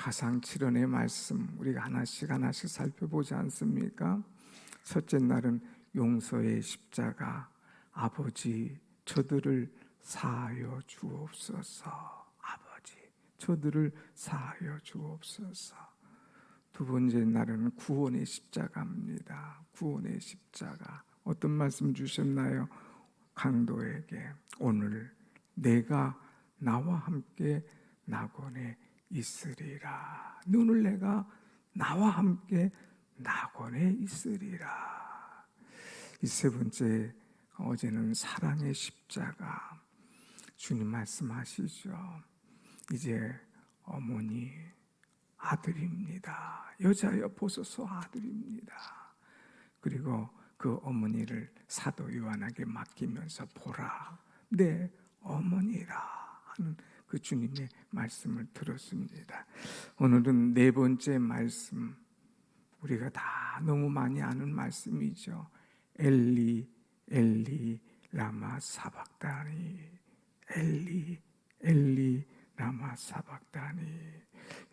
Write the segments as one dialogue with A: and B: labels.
A: 가상칠언의 말씀 우리가 하나씩 살펴보지 않습니까? 첫째 날은 용서의 십자가. 아버지, 저들을 사하여 주옵소서. 아버지, 저들을 사하여 주옵소서. 두 번째 날은 구원의 십자가입니다. 구원의 십자가. 어떤 말씀 주셨나요? 강도에게 오늘 내가 나와 함께 낙원에 있으리라. 오늘 내가 나와 함께 낙원에 있으리라. 이 세 번째, 어제는 사랑의 십자가. 주님 말씀하시죠. 이제 어머니 아들입니다. 여자여 보소서 아들입니다. 그리고 그 어머니를 사도 요한에게 맡기면서 보라 내 어머니라 하는 그 주님의 말씀을 들었습니다. 오늘은 네 번째 말씀, 우리가 다 너무 많이 아는 말씀이죠. 엘리 엘리 라마 사박다니. 엘리 엘리 라마 사박다니.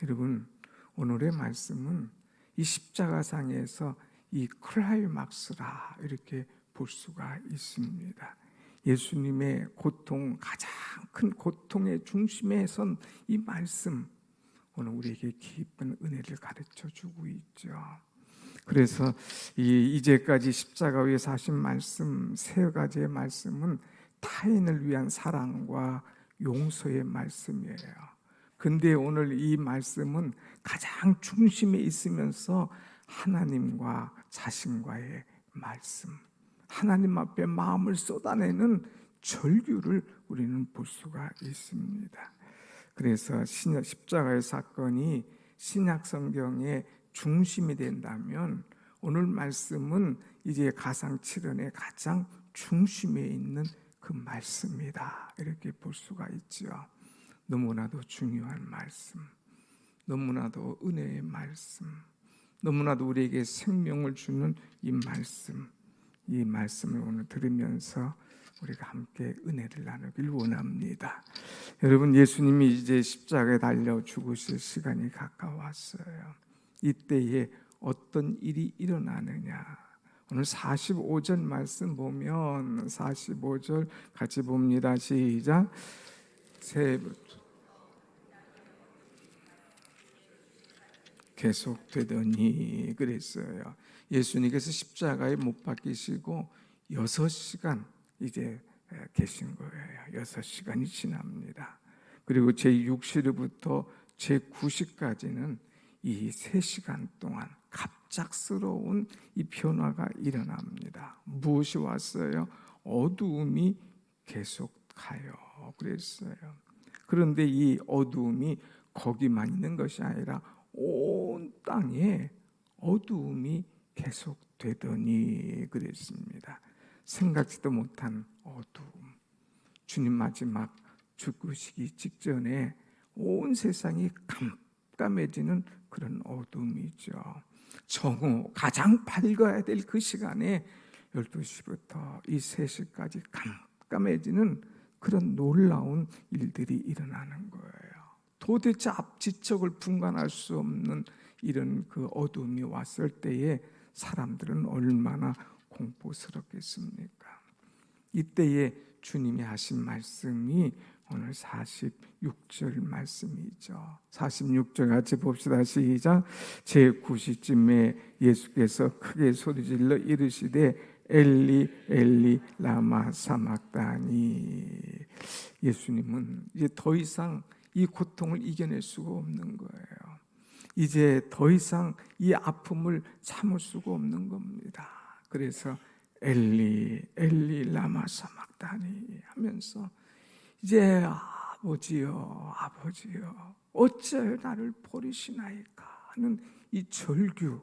A: 여러분, 오늘의 말씀은 이 십자가상에서 이 클라이막스라 이렇게 볼 수가 있습니다. 예수님의 고통, 가장 큰 고통의 중심에 선 이 말씀, 오늘 우리에게 깊은 은혜를 가르쳐 주고 있죠. 그래서 이제까지 십자가 위에서 하신 말씀, 세 가지의 말씀은 타인을 위한 사랑과 용서의 말씀이에요. 근데 오늘 이 말씀은 가장 중심에 있으면서 하나님과 자신과의 말씀, 하나님 앞에 마음을 쏟아내는 절규를 우리는 볼 수가 있습니다. 그래서 십자가의 사건이 신약 성경의 중심이 된다면 오늘 말씀은 이제 가상칠언의 가장 중심에 있는 그 말씀이다, 이렇게 볼 수가 있죠. 너무나도 중요한 말씀, 너무나도 은혜의 말씀, 너무나도 우리에게 생명을 주는 이 말씀, 이 말씀을 오늘 들으면서 우리가 함께 은혜를 나누길 원합니다. 여러분, 예수님이 이제 십자가에 달려 죽으실 시간이 가까웠어요. 이때에 어떤 일이 일어나느냐? 오늘 45절 말씀 보면 45절 같이 봅니다. 시작. 계속되더니 그랬어요. 예수님께서 십자가에 못 박히시고 6시간 이제 계신 거예요. 6시간이 지납니다. 그리고 제6시부터 제9시까지는 이 3시간 동안 갑작스러운 이 변화가 일어납니다. 무엇이 왔어요? 어두움이 계속 가요. 그랬어요. 그런데 이 어두움이 거기만 있는 것이 아니라 온 땅에 어두움이 계속되더니 그랬습니다. 생각지도 못한 어두움. 주님 마지막 죽으시기 직전에 온 세상이 깜깜해지는 그런 어두움이죠. 정오, 가장 밝아야 될 그 시간에 12시부터 이 3시까지 깜깜해지는 그런 놀라운 일들이 일어나는 거예요. 도대체 앞지척을 분간할 수 없는 이런 그 어두움이 왔을 때에 사람들은 얼마나 공포스럽겠습니까? 이때에 주님이 하신 말씀이 오늘 46절 말씀이죠. 46절 같이 봅시다. 시작. 제9시쯤에 예수께서 크게 소리질러 이르시되 엘리 엘리 라마 사막다니. 예수님은 이제 더 이상 이 고통을 이겨낼 수가 없는 거예요. 이제 더 이상 이 아픔을 참을 수가 없는 겁니다. 그래서 엘리 엘리 라마 사막다니 하면서 이제 아버지여 아버지여 어찌 나를 버리시나이까 하는 이 절규,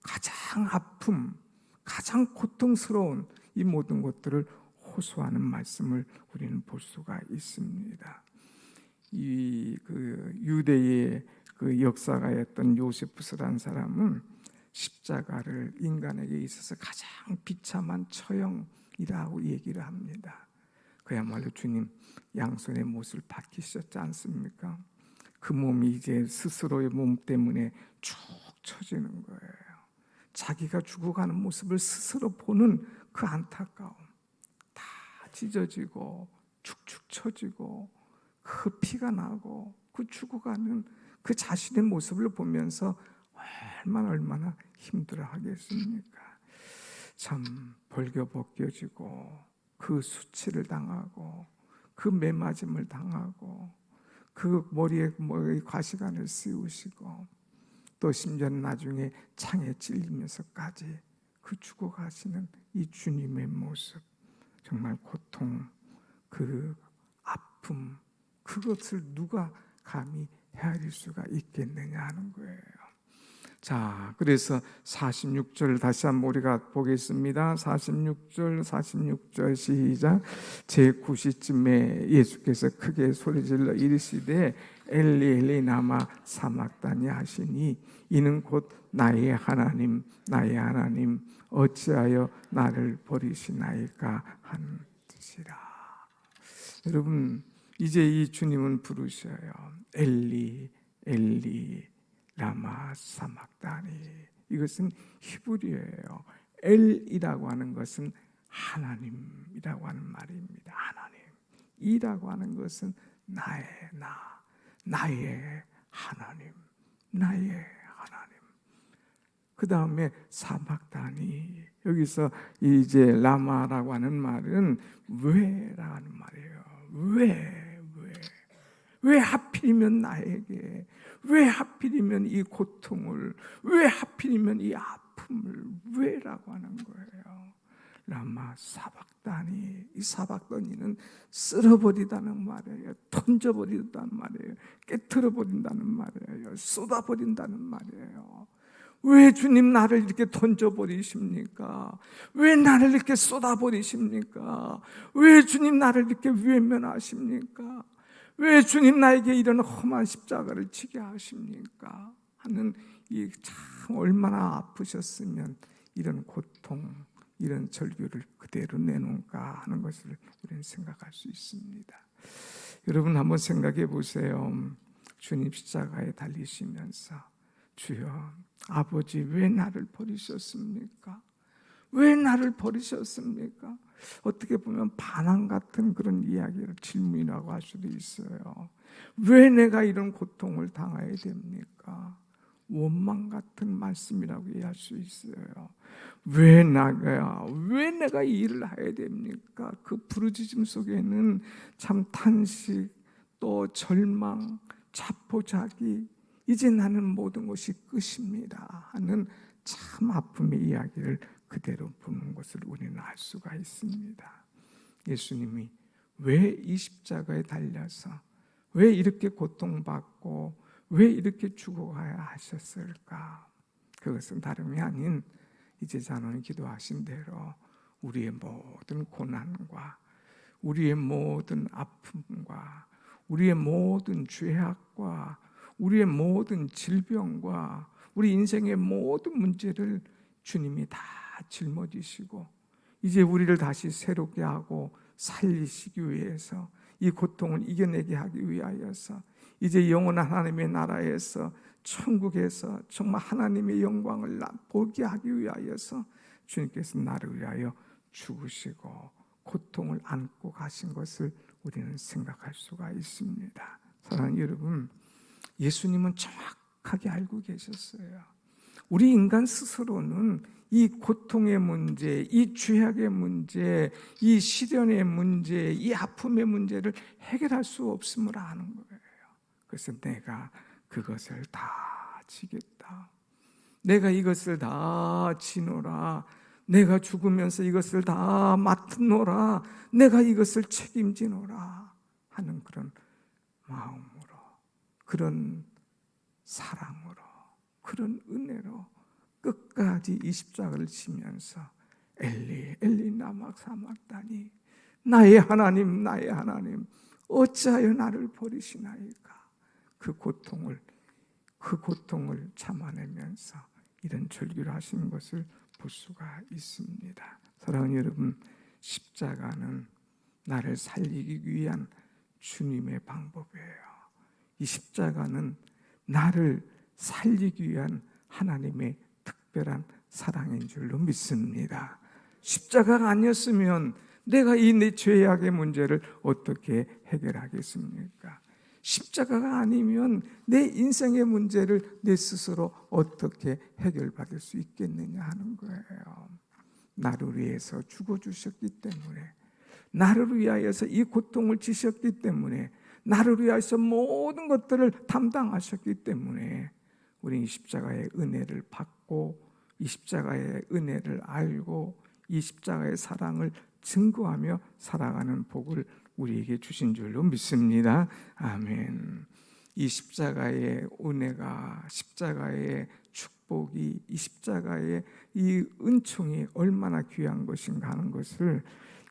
A: 가장 아픔, 가장 고통스러운 이 모든 것들을 호소하는 말씀을 우리는 볼 수가 있습니다. 이 유대의 그 역사가였던 요세푸스라는 사람은 십자가를 인간에게 있어서 가장 비참한 처형이라고 얘기를 합니다. 그야말로 주님 양손에 못을 박히셨지 않습니까? 그 몸이 이제 스스로의 몸 때문에 축 처지는 거예요. 자기가 죽어가는 모습을 스스로 보는 그 안타까움, 다 찢어지고 축축 처지고 그 피가 나고 그 죽어가는 그 자신의 모습을 보면서 얼마나 힘들어 하겠습니까? 참 벌겨벗겨지고 그 수치를 당하고 그 매맞음을 당하고 그 머리에 과시관을 씌우시고 또 심지어 나중에 창에 찔리면서까지 그 죽어가시는 이 주님의 모습, 정말 고통, 그 아픔, 그것을 누가 감히 헤아릴 수가 있겠느냐 하는 거예요. 자, 그래서 46절 다시 한번 우리가 보겠습니다. 46절 시작. 제9시쯤에 예수께서 크게 소리질러 이르시되 엘리 엘리 라마 사막다니 하시니 이는 곧 나의 하나님 나의 하나님 어찌하여 나를 버리시나이까 한 뜻이라. 여러분, 이제 이 주님은 부르셔요. 엘리 엘리 라마 사막다니. 이것은 히브리어예요. 엘이라고 하는 것은 하나님이라고 하는 말입니다. 하나님. 이라고 하는 것은 나의 나의 하나님, 나의 하나님. 그 다음에 사막다니. 여기서 이제 라마라고 하는 말은 왜라는 말이에요. 왜 하필이면 나에게, 왜 하필이면 이 고통을, 왜 하필이면 이 아픔을, 왜라고 하는 거예요. 라마 사박다니. 이 사박다니는 쓸어버리다는 말이에요. 던져버린다는 말이에요. 깨트려버린다는 말이에요. 쏟아버린다는 말이에요. 왜 주님 나를 이렇게 던져버리십니까? 왜 나를 이렇게 쏟아버리십니까? 왜 주님 나를 이렇게 외면하십니까? 왜 주님 나에게 이런 험한 십자가를 지게 하십니까? 하는 이 참 얼마나 아프셨으면 이런 고통, 이런 절규를 그대로 내놓을까 하는 것을 우리는 생각할 수 있습니다. 여러분 한번 생각해 보세요. 주님 십자가에 달리시면서 주여 아버지 왜 나를 버리셨습니까? 왜 나를 버리셨습니까? 어떻게 보면 반항 같은 그런 이야기를 질문이라고 할 수도 있어요. 왜 내가 이런 고통을 당해야 됩니까? 원망 같은 말씀이라고 이해할 수 있어요. 왜 내가 이 일을 해야 됩니까? 그 부르짖음 속에는 참 탄식, 또 절망, 자포자기, 이제 나는 모든 것이 끝입니다 하는 참 아픔의 이야기를 그대로 보는 것을 우리는 알 수가 있습니다. 예수님이 왜 이 십자가에 달려서 왜 이렇게 고통받고 왜 이렇게 죽어가야 하셨을까? 그것은 다름이 아닌 이제 자는 기도하신 대로 우리의 모든 고난과 우리의 모든 아픔과 우리의 모든 죄악과 우리의 모든 질병과 우리 인생의 모든 문제를 주님이 다 짊어지시고 이제 우리를 다시 새롭게 하고 살리시기 위해서 이 고통을 이겨내게 하기 위하여서 이제 영원한 하나님의 나라에서 천국에서 정말 하나님의 영광을 보게 하기 위하여서 주님께서 나를 위하여 죽으시고 고통을 안고 가신 것을 우리는 생각할 수가 있습니다. 사랑하는 여러분, 예수님은 정확하게 알고 계셨어요. 우리 인간 스스로는 이 고통의 문제, 이 죄악의 문제, 이 시련의 문제, 이 아픔의 문제를 해결할 수 없음을 아는 거예요. 그래서 내가 그것을 다 지겠다. 내가 이것을 다 지노라. 내가 죽으면서 이것을 다 맡노라. 내가 이것을 책임지노라 하는 그런 마음으로, 그런 사랑으로, 그런 은혜로 끝까지 이 십자가를 지면서 엘리 엘리 라마 사막다니, 나의 하나님 나의 하나님 어찌하여 나를 버리시나이까. 그 고통을 참아내면서 이런 절규를 하시는 것을 볼 수가 있습니다. 사랑하는 여러분, 십자가는 나를 살리기 위한 주님의 방법이에요. 이 십자가는 나를 살리기 위한 하나님의 특별한 사랑인 줄로 믿습니다. 십자가가 아니었으면 내가 이 내 죄악의 문제를 어떻게 해결하겠습니까? 십자가가 아니면 내 인생의 문제를 내 스스로 어떻게 해결받을 수 있겠느냐 하는 거예요. 나를 위해서 죽어주셨기 때문에, 나를 위하여서 이 고통을 지셨기 때문에, 나를 위하여서 모든 것들을 담당하셨기 때문에 우리 이 십자가의 은혜를 받고, 이 십자가의 은혜를 알고, 이 십자가의 사랑을 증거하며 살아가는 복을 우리에게 주신 줄로 믿습니다. 아멘. 이 십자가의 은혜가, 십자가의 축복이, 이 십자가의 이 은총이 얼마나 귀한 것인가 하는 것을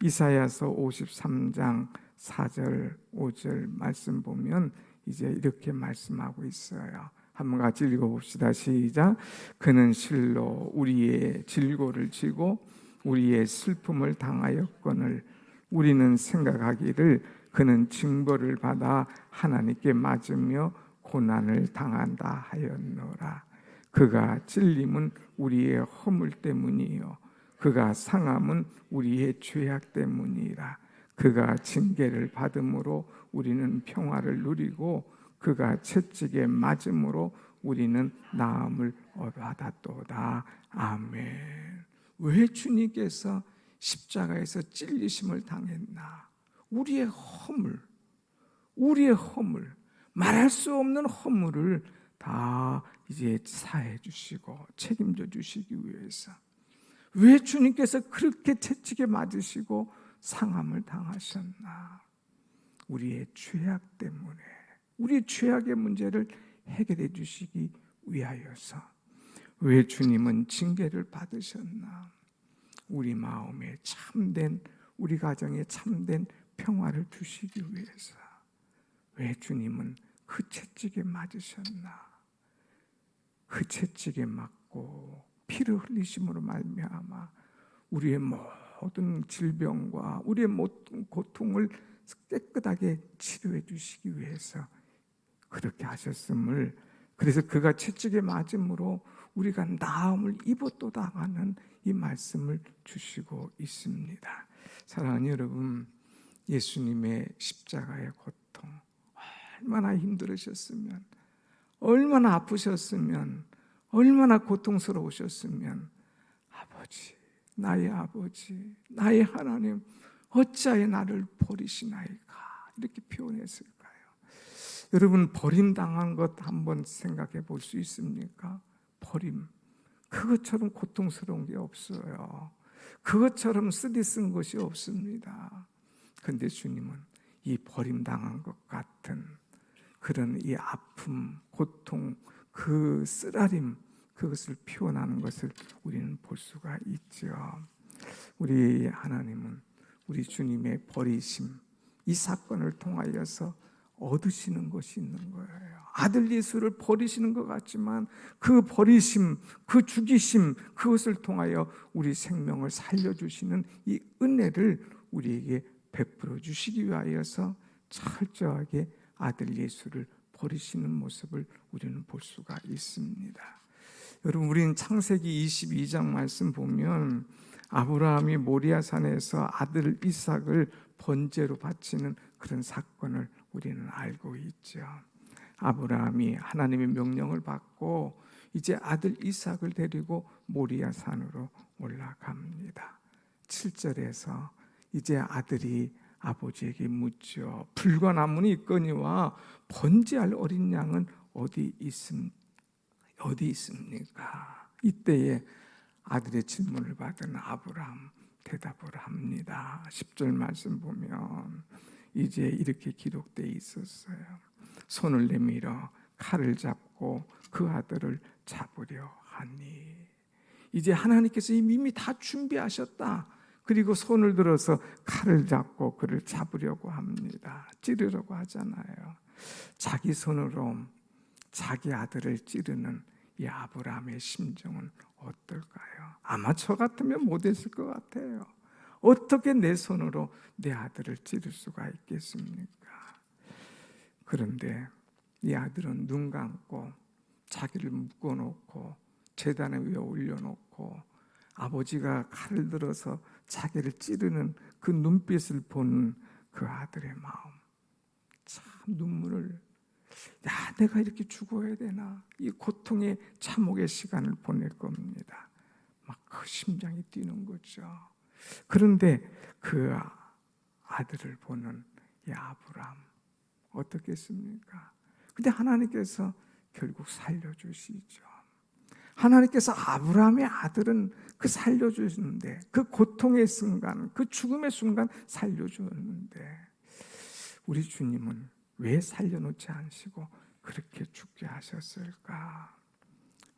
A: 이사야서 53장 4절 5절 말씀 보면 이제 이렇게 말씀하고 있어요. 한번 같이 읽어봅시다. 시작. 그는 실로 우리의 질고를 지고 우리의 슬픔을 당하였거늘 우리는 생각하기를 그는 징벌을 받아 하나님께 맞으며 고난을 당한다 하였노라. 그가 찔림은 우리의 허물 때문이요 그가 상함은 우리의 죄악 때문이라. 그가 징계를 받음으로 우리는 평화를 누리고 그가 채찍에 맞음으로 우리는 나음을 얻었도다. 아멘. 왜 주님께서 십자가에서 찔리심을 당했나? 우리의 허물, 말할 수 없는 허물을 다 이제 사해 주시고 책임져 주시기 위해서. 왜 주님께서 그렇게 채찍에 맞으시고 상함을 당하셨나? 우리의 죄악 때문에, 우리 죄악의 문제를 해결해 주시기 위하여서. 왜 주님은 징계를 받으셨나? 우리 마음에 참된, 우리 가정에 참된 평화를 주시기 위해서. 왜 주님은 그 채찍에 맞으셨나? 그 채찍에 맞고 피를 흘리심으로 말미암아 우리의 모든 질병과 우리의 모든 고통을 깨끗하게 치료해 주시기 위해서 그렇게 하셨음을, 그래서 그가 채찍에 맞음으로 우리가 나음을 입었도다 하는 이 말씀을 주시고 있습니다. 사랑하는 여러분, 예수님의 십자가의 고통 얼마나 힘들으셨으면, 얼마나 아프셨으면, 얼마나 고통스러우셨으면 아버지, 나의 아버지, 나의 하나님 어찌하여 나를 버리시나이까 이렇게 표현했을까요? 여러분, 버림당한 것 한번 생각해 볼 수 있습니까? 버림, 그것처럼 고통스러운 게 없어요. 그것처럼 쓰디쓴 것이 없습니다. 그런데 주님은 이 버림당한 것 같은 그런 이 아픔, 고통, 그 쓰라림, 그것을 표현하는 것을 우리는 볼 수가 있죠. 우리 하나님은 우리 주님의 버리심, 이 사건을 통하여서 얻으시는 것이 있는 거예요. 아들 예수를 버리시는 것 같지만 그 버리심, 그 죽이심, 그것을 통하여 우리 생명을 살려주시는 이 은혜를 우리에게 베풀어 주시기 위하여서 철저하게 아들 예수를 버리시는 모습을 우리는 볼 수가 있습니다. 여러분, 우리는 창세기 22장 말씀 보면 아브라함이 모리아산에서 아들 이삭을 번제로 바치는 그런 사건을 우리는 알고 있죠. 아브라함이 하나님의 명령을 받고 이제 아들 이삭을 데리고 모리아산으로 올라갑니다. 7절에서 이제 아들이 아버지에게 묻죠. 불과 나무는 있거니와 번제할 어린 양은 어디 있습니까? 이때에 아들의 질문을 받은 아브라함 대답을 합니다. 10절 말씀 보면 이제 이렇게 기록되어 있었어요. 손을 내밀어 칼을 잡고 그 아들을 잡으려 하니. 이제 하나님께서 이미 다 준비하셨다. 그리고 손을 들어서 칼을 잡고 그를 잡으려고 합니다. 찌르려고 하잖아요. 자기 손으로 자기 아들을 찌르는 이 아브라함의 심정은 어떨까요? 아마 저 같으면 못했을 것 같아요. 어떻게 내 손으로 내 아들을 찌를 수가 있겠습니까? 그런데 이 아들은 눈 감고 자기를 묶어놓고 제단에 위에 올려놓고 아버지가 칼을 들어서 자기를 찌르는 그 눈빛을 보는 그 아들의 마음, 참 눈물을, 야, 내가 이렇게 죽어야 되나, 이 고통의 참혹의 시간을 보낼 겁니다. 막 그 심장이 뛰는 거죠. 그런데 그 아들을 보는 이 아브람 어떻겠습니까? 근데 하나님께서 결국 살려주시죠. 하나님께서 아브라함의 아들은 그 살려주시는데, 그 고통의 순간, 그 죽음의 순간 살려주었는데, 우리 주님은 왜 살려놓지 않으시고 그렇게 죽게 하셨을까?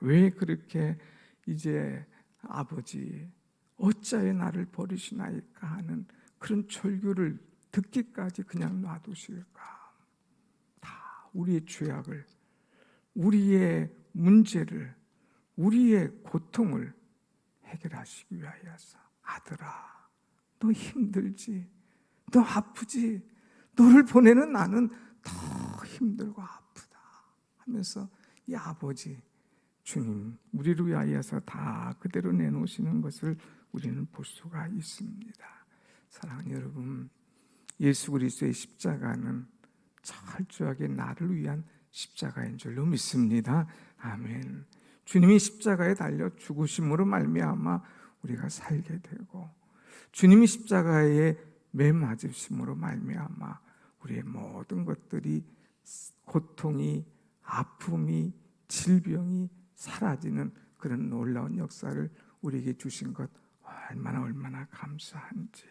A: 왜 그렇게 이제 아버지 어찌하여 나를 버리시나이까 하는 그런 절규를 듣기까지 그냥 놔두실까? 다 우리의 죄악을, 우리의 문제를, 우리의 고통을 해결하시기 위하여서, 아들아, 너 힘들지, 너 아프지, 너를 보내는 나는 더 힘들고 아프다 하면서 이 아버지 주님 우리를 위하여서 다 그대로 내놓으시는 것을 우리는 볼 수가 있습니다. 사랑하는 여러분, 예수 그리스도의 십자가는 철저하게 나를 위한 십자가인 줄로 믿습니다. 아멘. 주님이 십자가에 달려 죽으심으로 말미암아 우리가 살게 되고, 주님이 십자가에 매 맞으심으로 말미암아 우리의 모든 것들이, 고통이, 아픔이, 질병이 사라지는 그런 놀라운 역사를 우리에게 주신 것 얼마나 감사한지.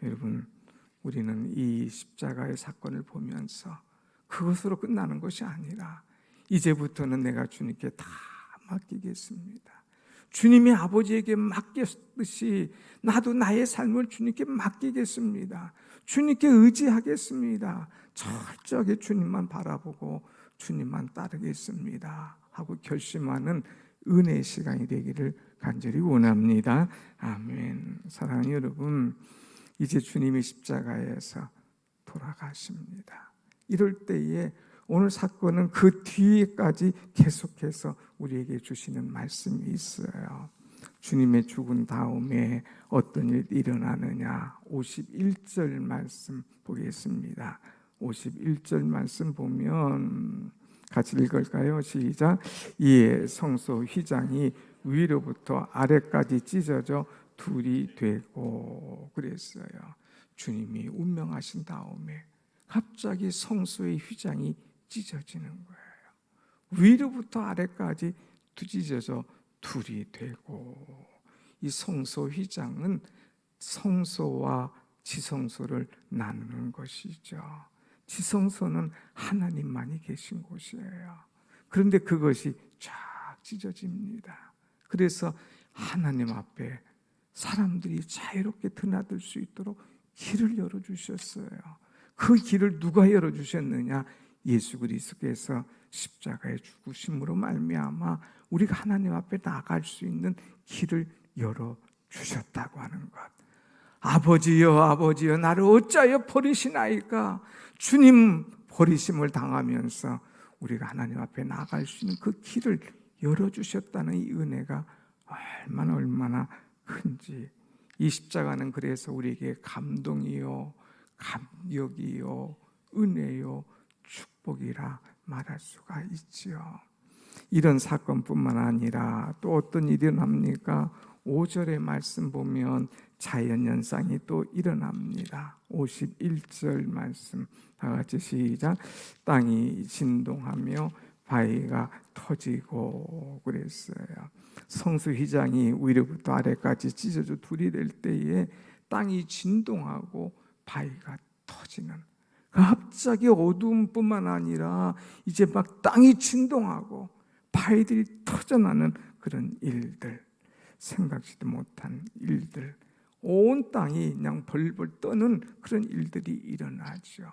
A: 여러분, 우리는 이 십자가의 사건을 보면서 그것으로 끝나는 것이 아니라 이제부터는 내가 주님께 다 맡기겠습니다. 주님이 아버지에게 맡겼듯이 나도 나의 삶을 주님께 맡기겠습니다. 주님께 의지하겠습니다. 철저하게 주님만 바라보고 주님만 따르겠습니다 하고 결심하는 은혜의 시간이 되기를 간절히 원합니다. 아멘. 사랑하는 여러분, 이제 주님이 십자가에서 돌아가십니다. 이럴 때에 오늘 사건은 그 뒤에까지 계속해서 우리에게 주시는 말씀이 있어요. 주님의 죽은 다음에 어떤 일이 일어나느냐, 51절 말씀 보겠습니다. 51절 말씀 보면 같이 읽을까요? 시작. 이에 성소 휘장이 위로부터 아래까지 찢어져 둘이 되고, 그랬어요. 주님이 운명하신 다음에 갑자기 성소의 휘장이 찢어지는 거예요. 위로부터 아래까지 찢어져 둘이 되고, 이 성소 휘장은 성소와 지성소를 나누는 것이죠. 지성소는 하나님만이 계신 곳이에요. 그런데 그것이 쫙 찢어집니다. 그래서 하나님 앞에 사람들이 자유롭게 드나들 수 있도록 길을 열어주셨어요. 그 길을 누가 열어주셨느냐? 예수 그리스도께서 십자가에 죽으심으로 말미암아 우리가 하나님 앞에 나갈 수 있는 길을 열어주셨다고 하는 것. 아버지여, 아버지여, 나를 어찌하여 버리시나이까? 주님 버리심을 당하면서 우리가 하나님 앞에 나갈 수 있는 그 길을 열어주셨다는 이 은혜가 얼마나 큰지. 이 십자가는 그래서 우리에게 감동이요, 감격이요, 은혜요, 축복이라 말할 수가 있지요. 이런 사건뿐만 아니라 또 어떤 일이 일어납니까? 5절의 말씀 보면 자연현상이 또 일어납니다. 51절 말씀 다 같이 시작. 땅이 진동하며 바위가 터지고 그랬어요. 성수 휘장이 위로부터 아래까지 찢어져 둘이 될 때에 땅이 진동하고 바위가 터지는, 갑자기 어두움뿐만 아니라 이제 막 땅이 진동하고 바위들이 터져나는 그런 일들, 생각지도 못한 일들, 온 땅이 그냥 벌벌 떠는 그런 일들이 일어나죠.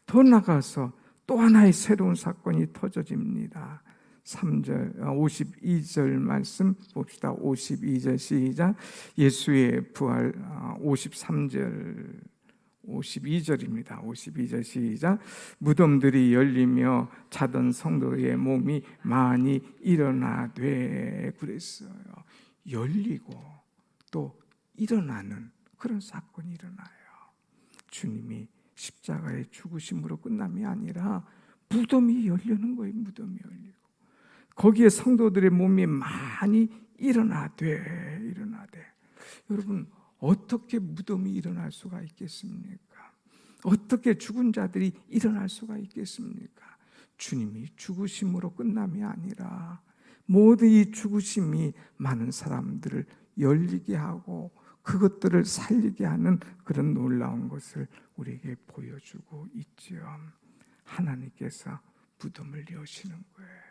A: 더 나가서 또 하나의 새로운 사건이 터져집니다. 3절, 52절 말씀 봅시다. 52절 시작. 예수의 부활, 53절 52절입니다. 52절 시작. 무덤들이 열리며 자던 성도의 몸이 많이 일어나되 그랬어요. 열리고 또 일어나는 그런 사건이 일어나요. 주님이 십자가의 죽으심으로 끝남이 아니라 무덤이 열리는 거예요. 무덤이 열리고 거기에 성도들의 몸이 많이 일어나되. 여러분, 어떻게 무덤이 일어날 수가 있겠습니까? 어떻게 죽은 자들이 일어날 수가 있겠습니까? 주님이 죽으심으로 끝남이 아니라 모두 이 죽으심이 많은 사람들을 열리게 하고 그것들을 살리게 하는 그런 놀라운 것을 우리에게 보여주고 있지요. 하나님께서 무덤을 여시는 거예요.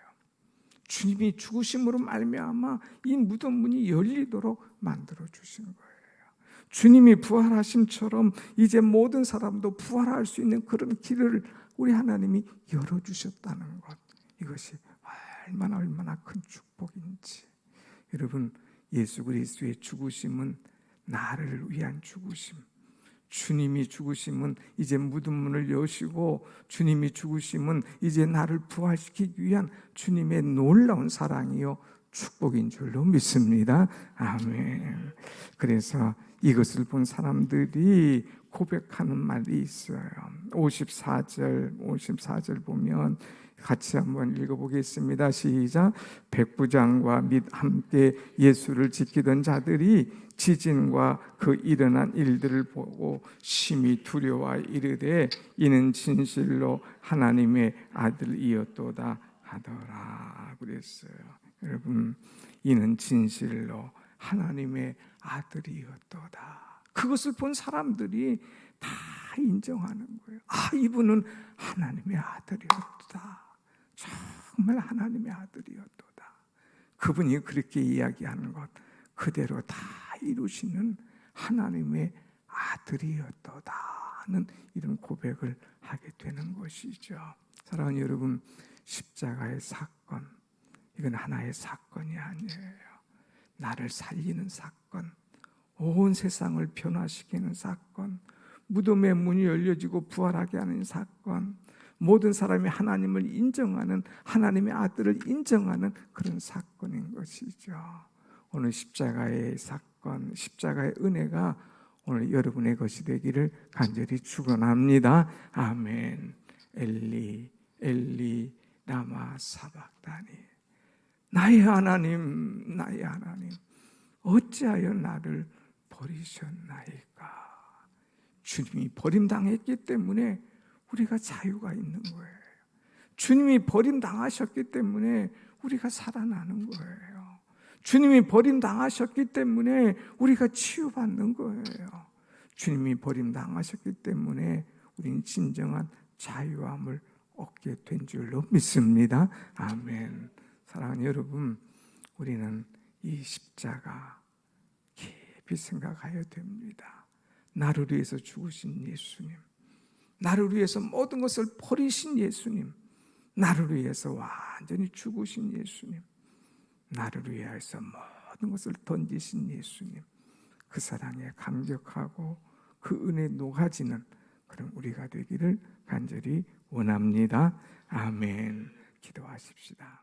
A: 주님이 죽으심으로 말미암아 이 무덤 문이 열리도록 만들어 주신 거예요. 주님이 부활하심처럼 이제 모든 사람도 부활할 수 있는 그런 길을 우리 하나님이 열어주셨다는 것, 이것이 얼마나 큰 축복인지. 여러분, 예수 그리스도의 죽으심은 나를 위한 죽으심, 주님이 죽으심은 이제 무덤 문을 여시고 주님이 죽으심은 이제 나를 부활시키기 위한 주님의 놀라운 사랑이요 축복인 줄로 믿습니다. 아멘. 그래서 이것을 본 사람들이 고백하는 말이 있어요. 54절 보면 같이 한번 읽어보겠습니다. 시작. 백부장과 및 함께 예수를 지키던 자들이 지진과 그 일어난 일들을 보고 심히 두려워 이르되 이는 진실로 하나님의 아들이었도다 하더라 그랬어요. 여러분, 이는 진실로 하나님의 아들이었도다. 그것을 본 사람들이 다 인정하는 거예요. 이분은 하나님의 아들이었도다. 정말 하나님의 아들이었도다. 그분이 그렇게 이야기하는 것 그대로 다 이루시는 하나님의 아들이었도다 하는 이런 고백을 하게 되는 것이죠. 사랑하는 여러분, 십자가의 사건, 이건 하나의 사건이 아니에요. 나를 살리는 사건, 온 세상을 변화시키는 사건, 무덤의 문이 열려지고 부활하게 하는 사건, 모든 사람이 하나님을 인정하는, 하나님의 아들을 인정하는 그런 사건인 것이죠. 오늘 십자가의 사건, 십자가의 은혜가 오늘 여러분의 것이 되기를 간절히 축원합니다. 아멘. 엘리 엘리 라마 사박다니. 나의 하나님 어찌하여 나를 버리셨나이까. 주님이 버림당했기 때문에 우리가 자유가 있는 거예요. 주님이 버림당하셨기 때문에 우리가 살아나는 거예요. 주님이 버림당하셨기 때문에 우리가 치유받는 거예요. 주님이 버림당하셨기 때문에 우리는 진정한 자유함을 얻게 된 줄로 믿습니다. 아멘. 사랑하는 여러분, 우리는 이 십자가 깊이 생각해야 됩니다. 나를 위해서 죽으신 예수님, 나를 위해서 모든 것을 버리신 예수님, 나를 위해서 완전히 죽으신 예수님, 나를 위해서 모든 것을 던지신 예수님, 그 사랑에 감격하고 그 은혜에 녹아지는 그런 우리가 되기를 간절히 원합니다. 아멘. 기도하십시다.